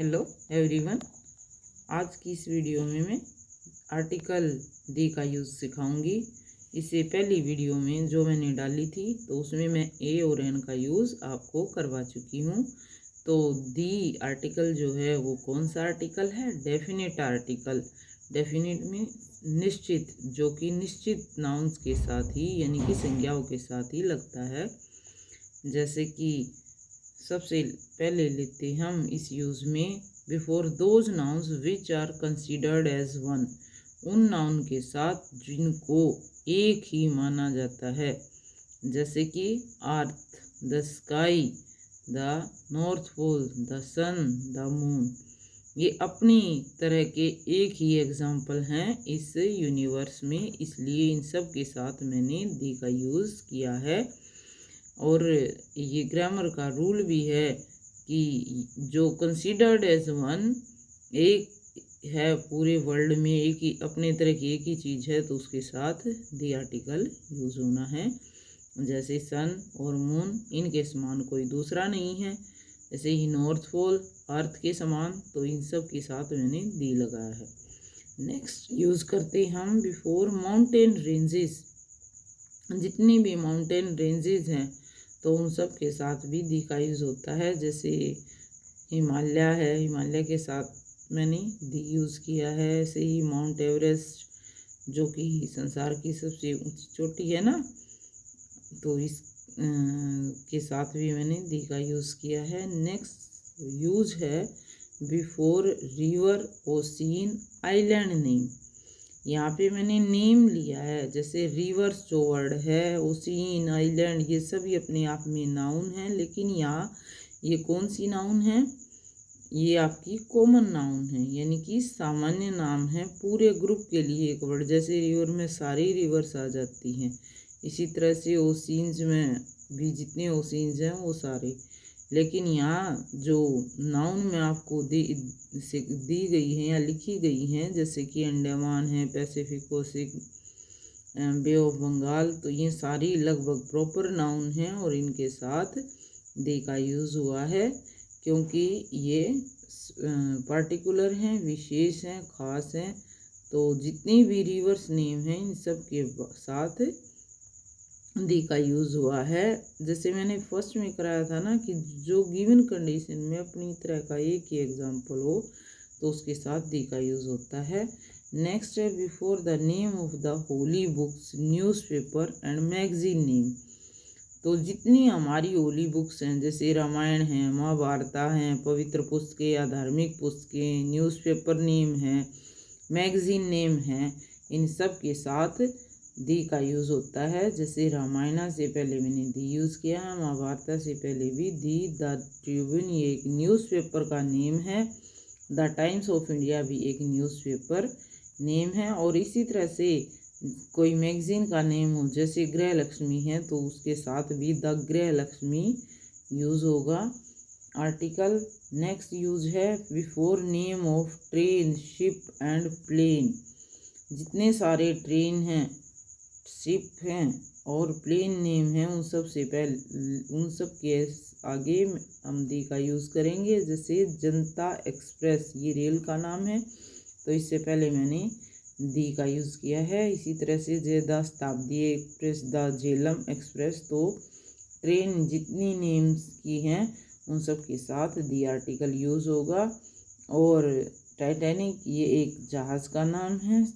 Hello everyone. आज की इस वीडियो में मैं आर्टिकल दी का यूज़ सिखाऊंगी। इससे पहली वीडियो में जो मैंने डाली थी तो उसमें मैं ए और एन का यूज़ आपको करवा चुकी हूँ। तो दी आर्टिकल जो है वो कौन सा आर्टिकल है? Definite article. डेफिनेट में निश्चित, जो कि निश्चित नाउन्स के साथ ही यानी कि संज्ञाओं के साथ ही लगता है। जैसे कि सबसे पहले लेते हम इस यूज़ में before those nouns which are considered as one, उन नाउन के साथ जिनको एक ही माना जाता है। जैसे कि earth, the sky, the north pole, the sun, the moon. ये अपनी तरह के एक ही एग्जाम्पल हैं इस यूनिवर्स में, इसलिए इन सब के साथ मैंने दी का यूज़ किया है। और ये ग्रामर का रूल भी है कि जो कंसीडर्ड एज वन एक है पूरे वर्ल्ड में, एक ही अपने तरह की एक ही चीज़ है, तो उसके साथ दी आर्टिकल यूज़ होना है। जैसे सन और मून, इनके समान कोई दूसरा नहीं है। जैसे ही नॉर्थ पोल अर्थ के समान, तो इन सब के साथ मैंने दी लगाया है। नेक्स्ट यूज़ करते हम बिफोर माउंटेन रेंजेस। जितनी भी माउंटेन रेंजेस हैं तो उन सब के साथ भी दी का यूज़ होता है। जैसे हिमालय है, हिमालय के साथ मैंने दी यूज़ किया है। ऐसे ही माउंट एवरेस्ट जो कि संसार की सबसे ऊंची चोटी है ना, तो इस के साथ भी मैंने दी का यूज़ किया है। नेक्स्ट यूज है before river, ocean, island name. यहाँ पे मैंने नेम लिया है। जैसे रिवर्स जो वर्ड है, ओशियन, आइलैंड, ये सभी अपने आप में नाउन है, लेकिन यहाँ ये कौन सी नाउन है? ये आपकी कॉमन नाउन है, यानी कि सामान्य नाम है पूरे ग्रुप के लिए एक वर्ड। जैसे रिवर में सारी रिवर्स आ जाती हैं, इसी तरह से ओशियंस में भी जितने ओशियंस हैं वो सारे। लेकिन यहाँ जो नाउन में आपको दी गई हैं या लिखी गई हैं, जैसे कि अंडमान है, Pacific Ocean, bay of Bengal, तो ये सारी लगभग प्रॉपर नाउन हैं और इनके साथ दे का यूज़ हुआ है, क्योंकि ये पार्टिकुलर हैं, विशेष हैं, खास हैं। तो जितनी भी रिवर्स नेम हैं इन सब के साथ दी का यूज़ हुआ है। जैसे मैंने फर्स्ट में कराया था ना कि जो गिवन कंडीशन में अपनी तरह का एक ही एग्जाम्पल हो तो उसके साथ दी का यूज़ होता है। नेक्स्ट है before the name of the holy books, newspaper and magazine name. तो जितनी हमारी होली बुक्स हैं, जैसे रामायण है, महाभारत हैं, पवित्र पुस्तकें या धार्मिक पुस्तकें, न्यूज़पेपर नेम है, मैगजीन नेम है, इन सब के साथ दी का यूज़ होता है। जैसे रामायण से पहले मैंने दी यूज़ किया है, महाभारत से पहले भी दी। द ट्रिब्यून ये एक न्यूज़पेपर का नेम है। द टाइम्स ऑफ इंडिया भी एक न्यूज़पेपर नेम है। और इसी तरह से कोई मैगजीन का नेम हो, जैसे गृह लक्ष्मी है, तो उसके साथ भी द गृह लक्ष्मी यूज़ होगा आर्टिकल। नेक्स्ट यूज है before name of train, ship and plane. जितने सारे ट्रेन हैं, शिप हैं और प्लेन नेम है, उन सब से पहले उन सब के आगे हम दी का यूज़ करेंगे। जैसे जनता एक्सप्रेस, ये रेल का नाम है, तो इससे पहले मैंने दी का यूज़ किया है। इसी तरह से द शताब्दी एक्सप्रेस, द झेलम एक्सप्रेस। तो ट्रेन जितनी नेम्स की हैं उन सब के साथ दी आर्टिकल यूज़ होगा। और टाइटैनिक ये एक जहाज़ का नाम है।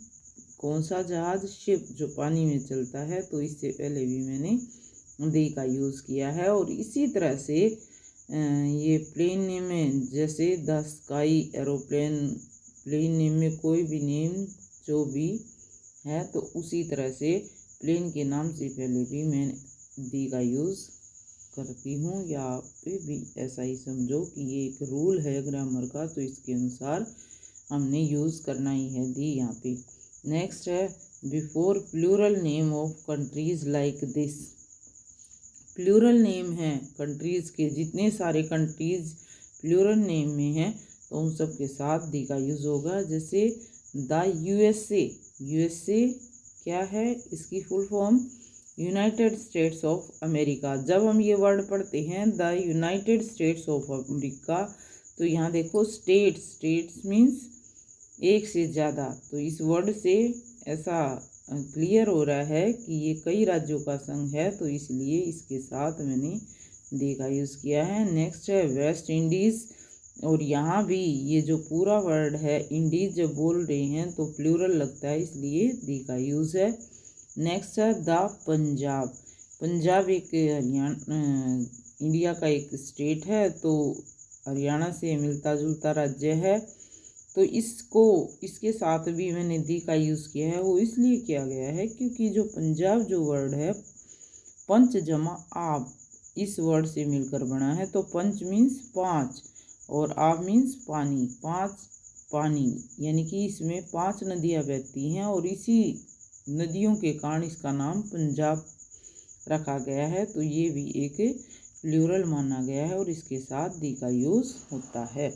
कौन सा जहाज़? शिप, जो पानी में चलता है, तो इससे पहले भी मैंने दी का यूज़ किया है। और इसी तरह से ये प्लेन नेम में, जैसे the sky aeroplane, plane name में कोई भी नेम जो भी है, तो उसी तरह से प्लेन के नाम से पहले भी मैं दी का यूज़ करती हूँ, या आप भी ऐसा ही समझो कि ये एक रूल है ग्रामर का, तो इसके अनुसार हमने यूज़ करना ही है दी यहाँ पे। नेक्स्ट है before plural name of countries like this. Plural name है कंट्रीज़ के, जितने सारे कंट्रीज़ प्लूरल नेम में हैं तो उन सब के साथ दी का यूज़ होगा। जैसे द यूएसए, यूएसए क्या है? इसकी full form United states of America. जब हम ये वर्ड पढ़ते हैं the United states of America, तो यहाँ देखो स्टेट्स, स्टेट्स मीन्स एक से ज़्यादा। तो इस वर्ड से ऐसा क्लियर हो रहा है कि ये कई राज्यों का संघ है, तो इसलिए इसके साथ मैंने दी का यूज़ किया है। नेक्स्ट है वेस्ट इंडीज़, और यहाँ भी ये जो पूरा वर्ड है इंडीज जब बोल रहे हैं तो प्लूरल लगता है, इसलिए दी का यूज़ है। नेक्स्ट है द पंजाब। पंजाब एक हरियाणा इंडिया का एक स्टेट है, तो हरियाणा से मिलता जुलता राज्य है, तो इसके साथ भी मैंने दी का यूज़ किया है। वो इसलिए किया गया है क्योंकि जो पंजाब जो वर्ड है पंच जमा आब इस वर्ड से मिलकर बना है। तो पंच मीन्स पाँच और आब मीन्स पानी, पाँच पानी, यानी कि इसमें 5 नदियाँ बहती हैं और इसी नदियों के कारण इसका नाम पंजाब रखा गया है। तो ये भी एक प्लूरल माना गया है और इसके साथ दी का यूज़ होता है।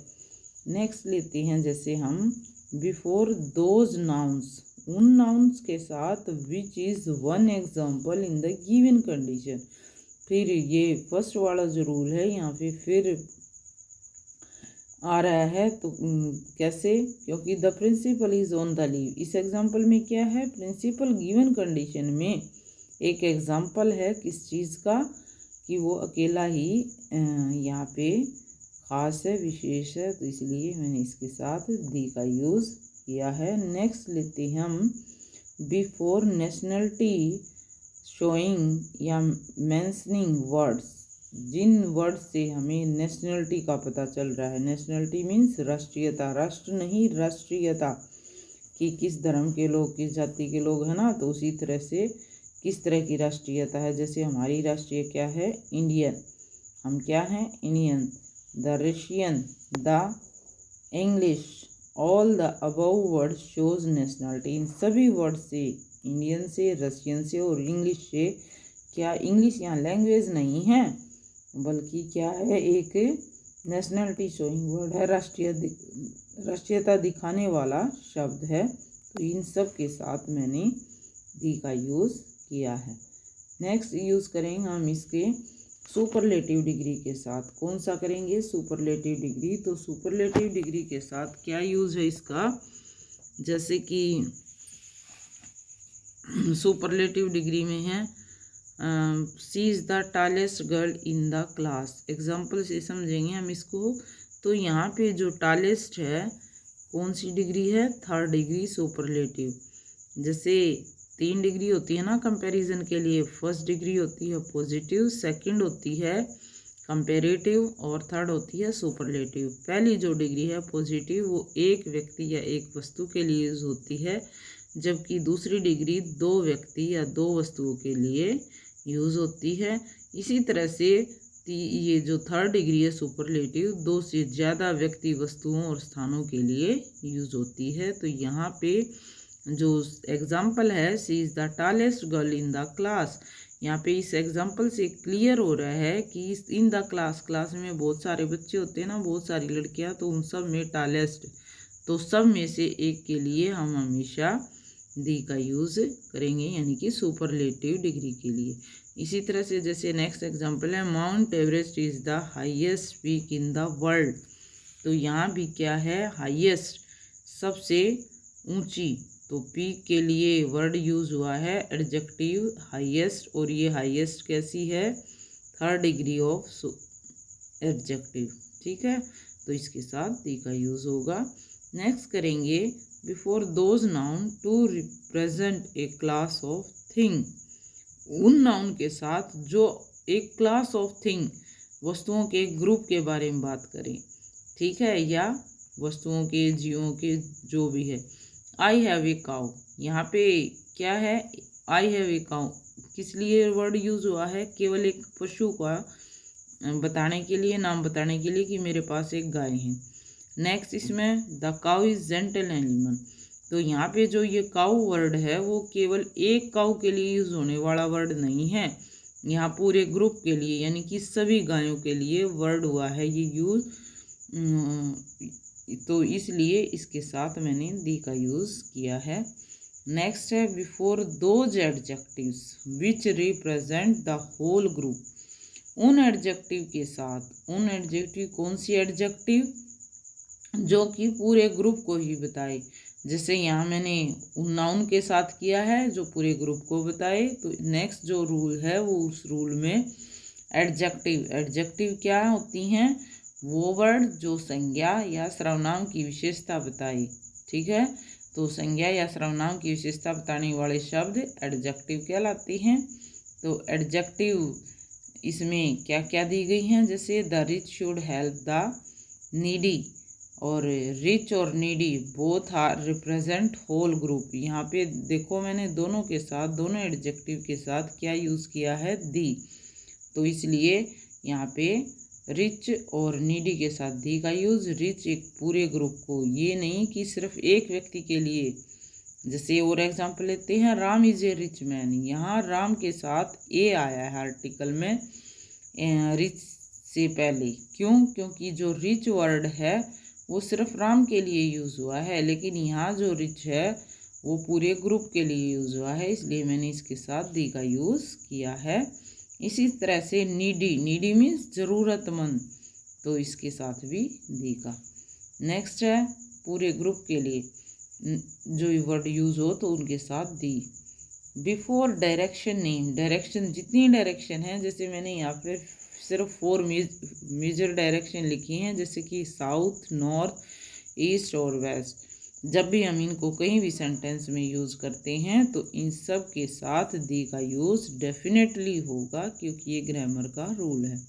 नेक्स्ट लेते हैं, जैसे हम बिफोर दोज नाउन्स, उन नाउन्स के साथ which is one example in the given condition. फिर ये फर्स्ट वाला जो रूल है यहाँ पे फिर आ रहा है, तो कैसे, क्योंकि the principal is on the leave. इस एग्जाम्पल में क्या है, प्रिंसिपल गिवन कंडीशन में एक एग्जाम्पल है किस चीज़ का, कि वो अकेला ही यहाँ पे खास है, विशेष है, तो इसलिए मैंने इसके साथ दी का यूज़ किया है। नेक्स्ट लेते हैं हम बिफोर नेशनलिटी शोइंग या मेंशनिंग वर्ड्स, जिन वर्ड से हमें नेशनलिटी का पता चल रहा है। नेशनलिटी मीन्स राष्ट्रीयता, राष्ट्र नहीं राष्ट्रीयता, कि किस धर्म के लोग, किस जाति के लोग हैं ना, तो उसी तरह से किस तरह की राष्ट्रीयता है। जैसे हमारी राष्ट्रीय क्या है, इंडियन, हम क्या हैं, Indian. The Russian, the English, all the above word shows nationality. इन सभी वर्ड से, इंडियन से, रशियन से और इंग्लिश से, क्या इंग्लिश यहाँ लैंग्वेज नहीं है बल्कि क्या है, एक नेशनलिटी शोइंग वर्ड है, राष्ट्रीयता दिखाने वाला शब्द है। तो इन सब के साथ मैंने दी का यूज़ किया है। नेक्स्ट यूज़ करेंगे हम इसके सुपरलेटिव डिग्री के साथ। कौन सा करेंगे, सुपरलेटिव डिग्री। तो सुपरलेटिव डिग्री के साथ क्या यूज़ है इसका, जैसे कि सुपरलेटिव डिग्री में है she is the tallest girl in the class. Example से समझेंगे हम इसको। तो यहाँ पे जो टालेस्ट है कौन सी डिग्री है, 3rd डिग्री सुपरलेटिव। जैसे 3 डिग्री होती है ना कंपैरिजन के लिए, फर्स्ट डिग्री होती है पॉजिटिव, सेकंड होती है कंपैरेटिव और थर्ड होती है सुपरलेटिव। पहली जो डिग्री है पॉजिटिव वो एक व्यक्ति या एक वस्तु के लिए यूज होती है, जबकि दूसरी डिग्री 2 व्यक्ति या 2 वस्तुओं के लिए यूज होती है। इसी तरह से ये जो 3rd डिग्री है सुपरलेटिव 2 से ज़्यादा व्यक्ति, वस्तुओं और स्थानों के लिए यूज होती है। तो यहाँ पे जो एग्जाम्पल है she is the tallest girl in the class, यहाँ पे इस एग्जाम्पल से क्लियर हो रहा है कि इन द क्लास, क्लास में बहुत सारे बच्चे होते हैं ना, बहुत सारी लड़कियाँ, तो उन सब में टालेस्ट, तो सब में से एक के लिए हम हमेशा दी का यूज़ करेंगे, यानी कि सुपरलेटिव डिग्री के लिए। इसी तरह से जैसे नेक्स्ट एग्जाम्पल है mount Everest is the highest peak in the world. तो यहाँ भी क्या है, हाईएस्ट, सबसे ऊंची, तो पीक के लिए वर्ड यूज हुआ है एडजेक्टिव हाईएस्ट, और ये हाईएस्ट कैसी है, 3rd डिग्री ऑफ एडजेक्टिव, ठीक है। तो इसके साथ दी का यूज होगा। नेक्स्ट करेंगे before those noun to represent a class of thing. उन नाउन के साथ जो एक क्लास ऑफ थिंग, वस्तुओं के एक ग्रुप के बारे में बात करें, ठीक है, या वस्तुओं के, जीवों के, जो भी है। आई हैव ए काउ, यहाँ पे क्या है, आई हैव ए काउ किस लिए वर्ड यूज हुआ है, केवल एक पशु का बताने के लिए, नाम बताने के लिए कि मेरे पास एक गाय है। नेक्स्ट इसमें the cow is gentle animal, तो यहाँ पे जो ये काउ वर्ड है वो केवल एक काउ के लिए यूज होने वाला वर्ड नहीं है, यहाँ पूरे ग्रुप के लिए, यानी कि सभी गायों के लिए वर्ड हुआ है ये यूज, तो इसलिए इसके साथ मैंने दी का यूज़ किया है। नेक्स्ट है before those adjectives which represent the whole group. उन एडजेक्टिव के साथ, उन एडजेक्टिव, कौन सी एडजेक्टिव, जो कि पूरे ग्रुप को ही बताए। जैसे यहाँ मैंने नाउन के साथ किया है जो पूरे ग्रुप को बताए। तो नेक्स्ट जो रूल है वो उस रूल में एडजेक्टिव क्या होती हैं, वो वर्ड जो संज्ञा या सर्वनाम की विशेषता बताए। ठीक है, तो संज्ञा या सर्वनाम की विशेषता बताने वाले शब्द एडजेक्टिव कहलाते हैं। तो एडजेक्टिव इसमें क्या क्या दी गई हैं, जैसे the rich should help the needy, और रिच और needy both are represent whole group. यहाँ पे देखो मैंने दोनों के साथ, दोनों एडजेक्टिव के साथ क्या यूज़ किया है, दी। तो इसलिए यहाँ पे रिच और नीडी के साथ दी का यूज़। रिच एक पूरे ग्रुप को, ये नहीं कि सिर्फ एक व्यक्ति के लिए। जैसे और एग्जांपल लेते हैं, Ram is a rich man. यहाँ राम के साथ ए आया है आर्टिकल में रिच से पहले। क्यों? क्योंकि जो रिच वर्ड है वो सिर्फ राम के लिए यूज़ हुआ है, लेकिन यहाँ जो रिच है वो पूरे ग्रुप के लिए यूज़ हुआ है, इसलिए मैंने इसके साथ दी का यूज़ किया है। इसी तरह से नीडी मीन्स ज़रूरतमंद, तो इसके साथ भी दी का। नेक्स्ट है पूरे ग्रुप के लिए जो वर्ड यूज़ हो तो उनके साथ दी। बिफोर डायरेक्शन नेम, डायरेक्शन जितनी डायरेक्शन है, जैसे मैंने यहाँ पे सिर्फ 4 मेजर डायरेक्शन लिखी हैं, जैसे कि साउथ, नॉर्थ, ईस्ट और वेस्ट। जब भी हम इनको कहीं भी सेंटेंस में यूज़ करते हैं तो इन सब के साथ दी का यूज़ डेफिनेटली होगा, क्योंकि ये ग्रामर का रूल है।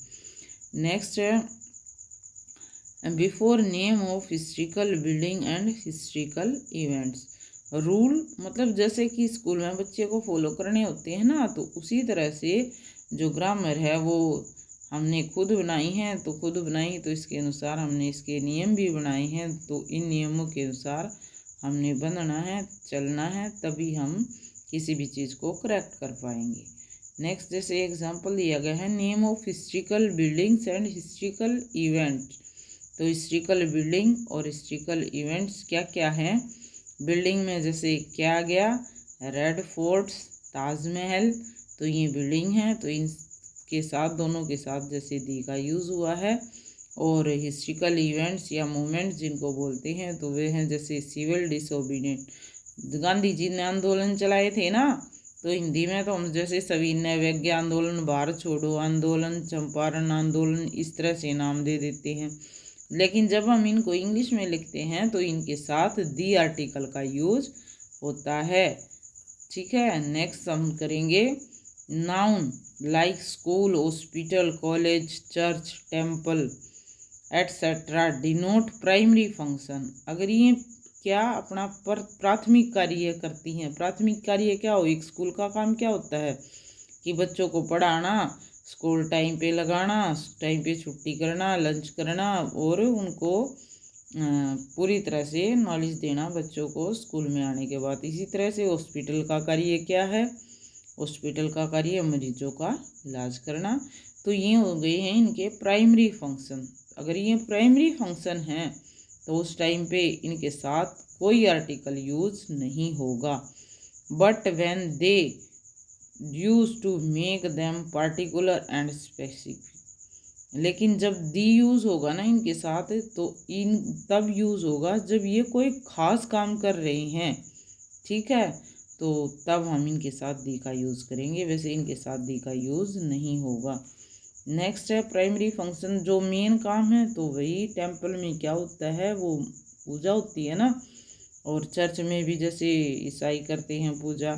नेक्स्ट है before name of historical building and historical events. Rule मतलब जैसे कि स्कूल में बच्चे को फॉलो करने होते हैं ना, तो उसी तरह से जो ग्रामर है वो हमने खुद बनाई हैं। तो खुद बनाई तो इसके अनुसार हमने इसके नियम भी बनाए हैं, तो इन नियमों के अनुसार हमने बनना है, चलना है, तभी हम किसी भी चीज़ को करेक्ट कर पाएंगे। नेक्स्ट जैसे एग्जांपल दिया गया है, name of historical buildings and historical event. तो हिस्ट्रिकल बिल्डिंग और हिस्ट्रिकल इवेंट्स क्या क्या हैं। बिल्डिंग में जैसे क्या आ गया, रेड फोर्ट्स, ताजमहल, तो ये बिल्डिंग है, तो इनके साथ दोनों के साथ जैसे दी का यूज़ हुआ है। और हिस्ट्रिकल इवेंट्स या मूवमेंट्स जिनको बोलते हैं तो वे हैं जैसे सिविल डिसोबीडियंट। गांधी जी ने आंदोलन चलाए थे ना, तो हिंदी में तो हम जैसे सविनय अवज्ञा आंदोलन, भारत छोड़ो आंदोलन, चंपारण आंदोलन, इस तरह से नाम दे देते हैं। लेकिन जब हम इनको इंग्लिश में लिखते हैं तो इनके साथ दी आर्टिकल का यूज होता है। ठीक है, नेक्स्ट हम करेंगे noun like school, hospital, college, church, temple etcetera denote primary function. अगर ये क्या अपना प्राथमिक कार्य करती हैं। प्राथमिक कार्य क्या हो, एक स्कूल का काम क्या होता है कि बच्चों को पढ़ाना, स्कूल टाइम पे लगाना, टाइम पे छुट्टी करना, लंच करना और उनको पूरी तरह से नॉलेज देना बच्चों को स्कूल में आने के बाद। इसी तरह से हॉस्पिटल का कार्य क्या है, हॉस्पिटल का कार्य मरीजों का इलाज करना। तो ये हो गए हैं इनके प्राइमरी फंक्शन। अगर ये प्राइमरी फंक्शन हैं तो उस टाइम पे इनके साथ कोई आर्टिकल यूज नहीं होगा। But when they use to make them particular and specific, लेकिन जब दी यूज़ होगा ना इनके साथ तो इन तब यूज़ होगा जब ये कोई ख़ास काम कर रहे हैं। ठीक है, तो तब हम इनके साथ दी का यूज़ करेंगे, वैसे इनके साथ दी का यूज़ नहीं होगा। नेक्स्ट है प्राइमरी फंक्शन, जो मेन काम है तो वही टेम्पल में क्या होता है, वो पूजा होती है ना, और चर्च में भी जैसे ईसाई करते हैं पूजा,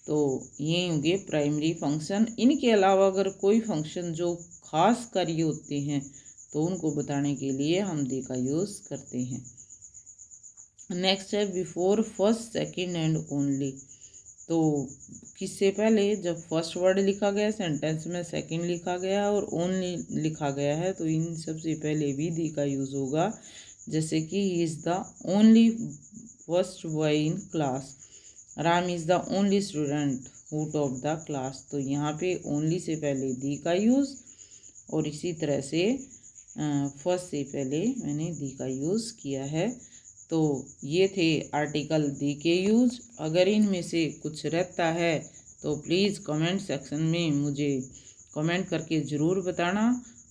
तो ये होंगे प्राइमरी फंक्शन। इनके अलावा अगर कोई फंक्शन जो खास कार्य होते हैं तो उनको बताने के लिए हम दी का यूज़ करते हैं। नेक्स्ट है before first, second and only. तो किससे पहले, जब फर्स्ट वर्ड लिखा गया सेंटेंस में, सेकंड लिखा गया और ओनली लिखा गया है, तो इन सबसे पहले भी दी का यूज़ होगा। जैसे कि he is the only first boy in class, Ram is the only student who top the class. तो यहाँ पे ओनली से पहले दी का यूज़, और इसी तरह से फर्स्ट से पहले मैंने दी का यूज़ किया है। तो ये थे आर्टिकल दी के यूज़। अगर इनमें से कुछ रहता है तो प्लीज़ कमेंट सेक्शन में मुझे कमेंट करके ज़रूर बताना,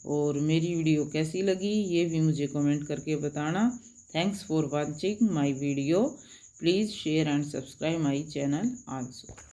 और मेरी वीडियो कैसी लगी ये भी मुझे कमेंट करके बताना। Thanks for watching my video. Please share and subscribe my channel also.